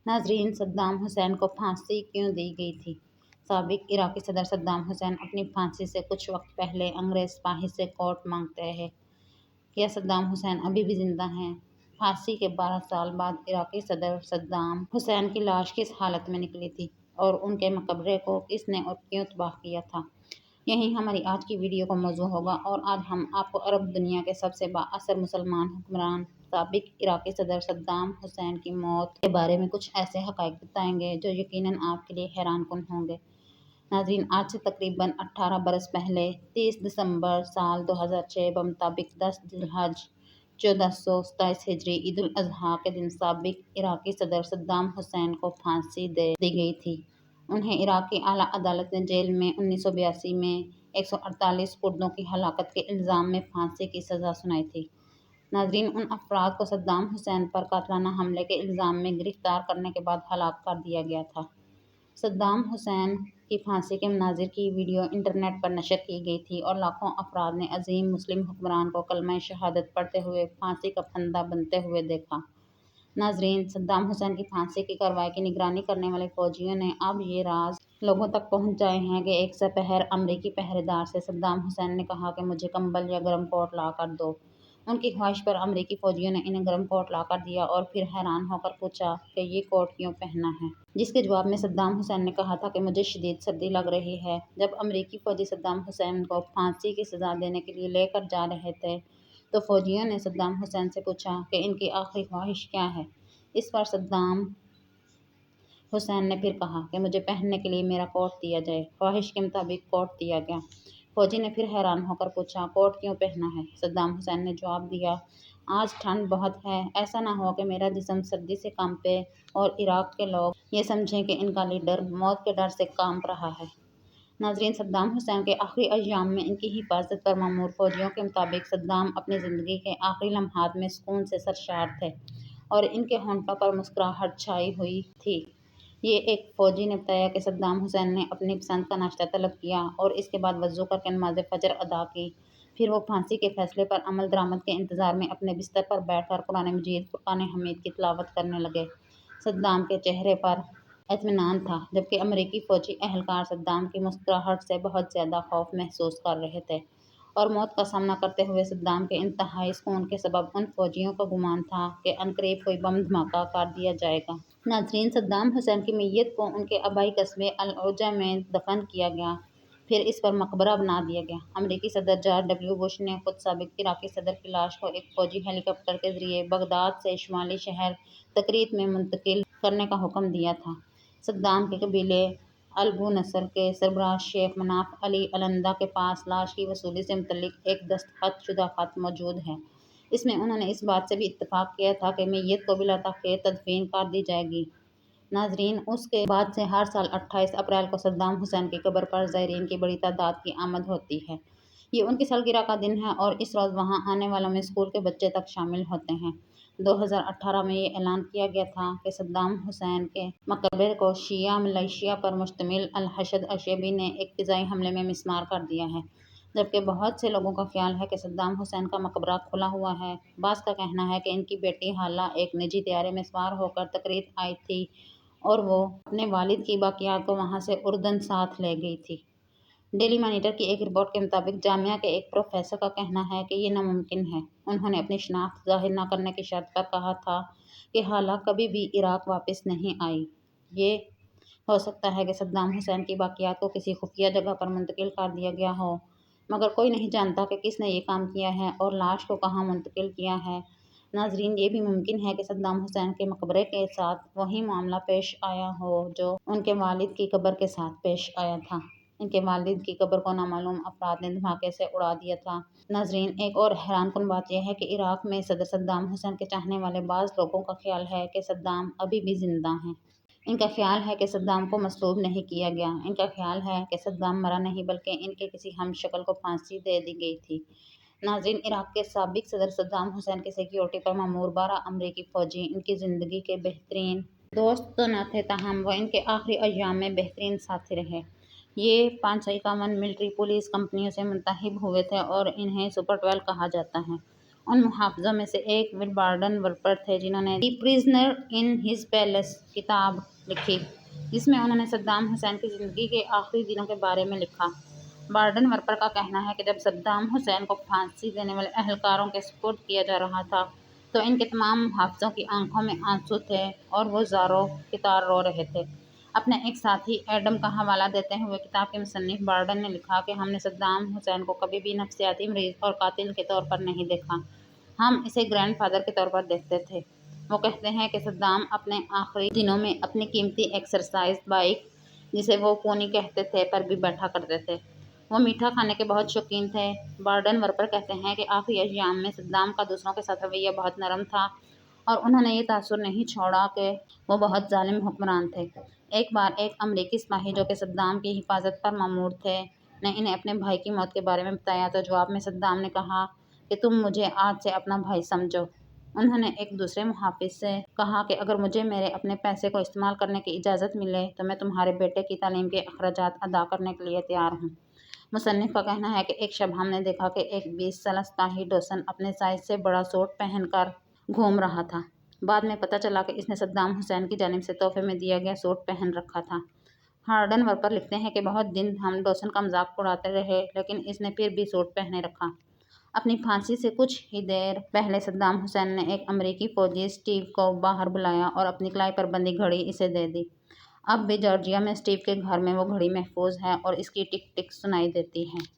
नाजरीन, सद्दाम हुसैन को फांसी क्यों दी गई थी? साबिक इराकी सदर सद्दाम हुसैन अपनी फांसी से कुछ वक्त पहले अंग्रेज सिपाही से कोर्ट मांगते हैं। क्या सद्दाम हुसैन अभी भी जिंदा हैं? फांसी के 12 साल बाद इराकी सदर सद्दाम हुसैन की लाश किस हालत में निकली थी और उनके मकबरे को किसने और क्यों तबाह किया था? यही हमारी आज की वीडियो का मौजू होगा और आज हम आपको अरब दुनिया के सबसे बाअसर मुसलमान हुक्मरान साबिक इराकी सदर सद्दाम हुसैन की मौत के बारे में कुछ ऐसे हक़ाइक़ बताएंगे जो यकीनन आपके लिए हैरानकुन होंगे। नाज़रीन, आज से तकरीबन 18 बरस पहले 30 दिसंबर साल 2006 बमुताबिक 10 जिलहज 1427 हिजरी ईद उल अज़हा के दिन साबिक इराकी सदर सद्दाम हुसैन को फांसी दे दी गई थी। उन्हें इराक की आला अदालत ने जेल में 1982 में 148 कुर्दों की हलाकत के इल्ज़ाम में फांसी की सज़ा सुनाई थी। नाज़रीन, उन अफराद को सद्दाम हुसैन पर कातलाना हमले के इल्ज़ाम में गिरफ्तार करने के बाद हलाक कर दिया गया था। सद्दाम हुसैन की फांसी के मनाज़िर की वीडियो इंटरनेट पर नशर की गई थी और लाखों अफराद ने अजीम मुस्लिम हुक्मरान को कलमा शहादत पढ़ते हुए फांसी का फंदा बनते हुए देखा। नाज़रीन, सद्दाम हुसैन की फांसी की कार्रवाई की निगरानी करने वाले फौजियों ने अब ये राज लोगों तक पहुंचाए हैं कि एक सपहर अमरीकी पहरेदार से सद्दाम हुसैन ने कहा कि मुझे कंबल या गर्म कोट ला कर दो। उनकी ख्वाहिश पर अमरीकी फौजियों ने इन्हें गर्म कोट ला कर दिया और फिर हैरान होकर पूछा कि ये कोट क्यों पहना है, जिसके जवाब में सद्दाम हुसैन ने कहा था कि मुझे शदीद सर्दी लग रही है। जब अमरीकी फौजी सद्दाम हुसैन को फांसी की सज़ा देने के लिए लेकर जा रहे थे तो फौजियों ने सद्दाम हुसैन से पूछा कि इनकी आखिरी ख्वाहिश क्या है। इस पर सद्दाम हुसैन ने फिर कहा कि मुझे पहनने के लिए मेरा कोट दिया जाए। ख्वाहिश के मुताबिक कोट दिया गया। फौजी ने फिर हैरान होकर पूछा, कोट क्यों पहना है? सद्दाम हुसैन ने जवाब दिया, आज ठंड बहुत है, ऐसा ना हो कि मेरा जिस्म सर्दी से कांपे और इराक के लोग ये समझें कि इनका लीडर मौत के डर से कांप रहा है। नाज़रीन, सद्दाम हुसैन के आखिरी अय्याम में इनकी हिफाजत पर मामूर फौजियों के मुताबिक सद्दाम अपनी ज़िंदगी के आखिरी लम्हात में सुकून से सरशार थे और इनके होंठों पर मुस्कुराहट छाई हुई थी। ये एक फ़ौजी ने बताया कि सद्दाम हुसैन ने अपनी पसंद का नाश्ता तलब किया और इसके बाद वज़ू करके नमाज़ फ़जर अदा की। फिर वो फांसी के फैसले पर अमल दरामद के इंतज़ार में अपने बिस्तर पर बैठकर कुरान मजीद फ़ुरक़ान हमीद की तिलावत करने लगे। सद्दाम के चेहरे पर इत्मीनान था, जबकि अमरीकी फ़ौजी एहलकार सद्दाम की मुस्कुराहट से बहुत ज़्यादा खौफ महसूस कर रहे थे और मौत का सामना करते हुए सद्दाम के इंतहाई सुकून के सबब उन फौजियों का गुमान था कि अनकरीब कोई बम धमाका कर दिया जाएगा। नाज़रीन, सद्दाम हुसैन की मैयत को उनके आबाई कस्बे अल-औजा में दफन किया गया, फिर इस पर मकबरा बना दिया गया। अमरीकी सदर जॉर्ज डब्ल्यू बुश ने खुद साबिक इराकी सदर की लाश को एक फौजी हेलीकॉप्टर के जरिए बगदाद से शुमाली शहर तकरीत में मुंतकिल करने का हुक्म दिया था। सद्दाम के कबीले अल-बू नसर के सरबराह शेख मनाफ अली अलंदा के पास लाश की वसूली से मुतल्लिक एक दस्तखत शुदा खत मौजूद है। इसमें उन्होंने इस बात से भी इत्तफाक किया था कि मैयत को बिला ताख़ीर तदफीन कर दी जाएगी। नाज़रीन, उसके बाद से हर साल 28 अप्रैल को सद्दाम हुसैन की कब्र पर ज़ायरीन की बड़ी तादाद की आमद होती है। ये उनकी सालगिरह का दिन है और इस रोज़ वहाँ आने वालों में स्कूल के बच्चे तक शामिल होते हैं। 2018 में ये ऐलान किया गया था कि सद्दाम हुसैन के मकबरे को शिया मिलिशिया पर मुश्तमिल अल-हशद अशेबी ने एक फ़िज़ाई हमले में मिस्मार कर दिया है, जबकि बहुत से लोगों का ख्याल है कि सद्दाम हुसैन का मकबरा खुला हुआ है। बास का कहना है कि इनकी बेटी हाला एक निजी तैयारे में सवार होकर तकरीत आई थी और वो अपने वालिद की बाकियात को वहाँ से उर्दन साथ ले गई थी। डेली मॉनिटर की एक रिपोर्ट के मुताबिक जामिया के एक प्रोफेसर का कहना है कि ये नामुमकिन है। उन्होंने अपनी शनाख्त ज़ाहिर न करने की शर्त पर कहा था कि हाला कभी भी इराक वापस नहीं आई। ये हो सकता है कि सद्दाम हुसैन की बाकियात को किसी खुफिया जगह पर मुंतकिल कर दिया गया हो, मगर कोई नहीं जानता कि किसने ये काम किया है और लाश को कहाँ मुंतकिल किया है। नाज़रीन, ये भी मुमकिन है कि सद्दाम हुसैन के मकबरे के साथ वही मामला पेश आया हो जो उनके वालिद की कब्र के साथ पेश आया था। इनके वालिद की कब्र को नामालूम अफराद ने धमाके से उड़ा दिया था। नाज़रीन, एक और हैरानकुन बात यह है कि इराक में सदर सद्दाम हुसैन के चाहने वाले बाज़ लोगों का ख्याल है कि सद्दाम अभी भी जिंदा हैं। इनका ख्याल है कि सद्दाम को मसलूब नहीं किया गया। इनका ख्याल है कि सद्दाम मरा नहीं बल्कि इनके किसी हमशक्ल को फांसी दे दी गई थी। नाज़रीन, इराक के साबिक सदर सद्दाम हुसैन की सिक्योरिटी पर मामूर 12 अमरीकी फ़ौजी इनकी ज़िंदगी के बेहतरीन दोस्त तो न थे, ताहम वह इनके आखिरी अय्याम में बेहतरीन साथी रहे। ये 551 मिलिट्री पुलिस कंपनियों से मुंतखब हुए थे और इन्हें सुपर 12 कहा जाता है ان محافظوں میں سے ایک ول بارڈن ورپر تھے جنہوں نے دی پریزنر ان ہز پیلس کتاب لکھی، جس میں انہوں نے صدام حسین کی زندگی کے آخری دنوں کے بارے میں لکھا۔ بارڈن ورپر کا کہنا ہے کہ جب صدام حسین کو پھانسی دینے والے اہلکاروں کے سپرد کیا جا رہا تھا تو ان کے تمام محافظوں کی آنکھوں میں آنسو تھے اور وہ زاروں قطار رو رہے تھے۔ اپنے ایک ساتھی ایڈم کا حوالہ دیتے ہوئے کتاب کے مصنف بارڈن نے لکھا کہ ہم نے صدام حسین کو کبھی بھی نفسیاتی مریض اور قاتل کے طور پر نہیں دیکھا، ہم اسے گرینڈ فادر کے طور پر دیکھتے تھے۔ وہ کہتے ہیں کہ صدام اپنے آخری دنوں میں اپنی قیمتی ایکسرسائز بائک، جسے وہ پونی کہتے تھے، پر بھی بیٹھا کرتے تھے۔ وہ میٹھا کھانے کے بہت شوقین تھے۔ بارڈن ورپر کہتے ہیں کہ آخری ایام میں صدام کا دوسروں کے ساتھ رویہ بہت نرم تھا اور انہوں نے یہ تاثر نہیں چھوڑا کہ وہ بہت ظالم حکمران تھے۔ ایک بار ایک امریکی سپاہی جو کہ صدام کی حفاظت پر مامور تھے نے انہیں اپنے بھائی کی موت کے بارے میں بتایا تو جواب میں صدام نے کہا کہ تم مجھے آج سے اپنا بھائی سمجھو۔ انہوں نے ایک دوسرے محافظ سے کہا کہ اگر مجھے میرے اپنے پیسے کو استعمال کرنے کی اجازت ملے تو میں تمہارے بیٹے کی تعلیم کے اخراجات ادا کرنے کے لیے تیار ہوں۔ مصنف کا کہنا ہے کہ ایک شب ہم نے دیکھا کہ ایک 20 سالہ سپاہی ڈوسن اپنے سائز سے بڑا سوٹ پہن کر گھوم رہا تھا۔ بعد میں پتہ چلا کہ اس نے صدام حسین کی جانب سے تحفے میں دیا گیا سوٹ پہن رکھا تھا۔ بارڈن ورپر لکھتے ہیں کہ بہت دن ہم ڈوسن کا مذاق اڑاتے رہے لیکن اس نے پھر بھی سوٹ پہنے رکھا۔ اپنی پھانسی سے کچھ ہی دیر پہلے صدام حسین نے ایک امریکی فوجی اسٹیو کو باہر بلایا اور اپنی کلائی پر بندھی گھڑی اسے دے دی۔ اب بھی جارجیا میں اسٹیو کے گھر میں وہ گھڑی محفوظ ہے اور اس کی ٹک ٹک سنائی دیتی ہے۔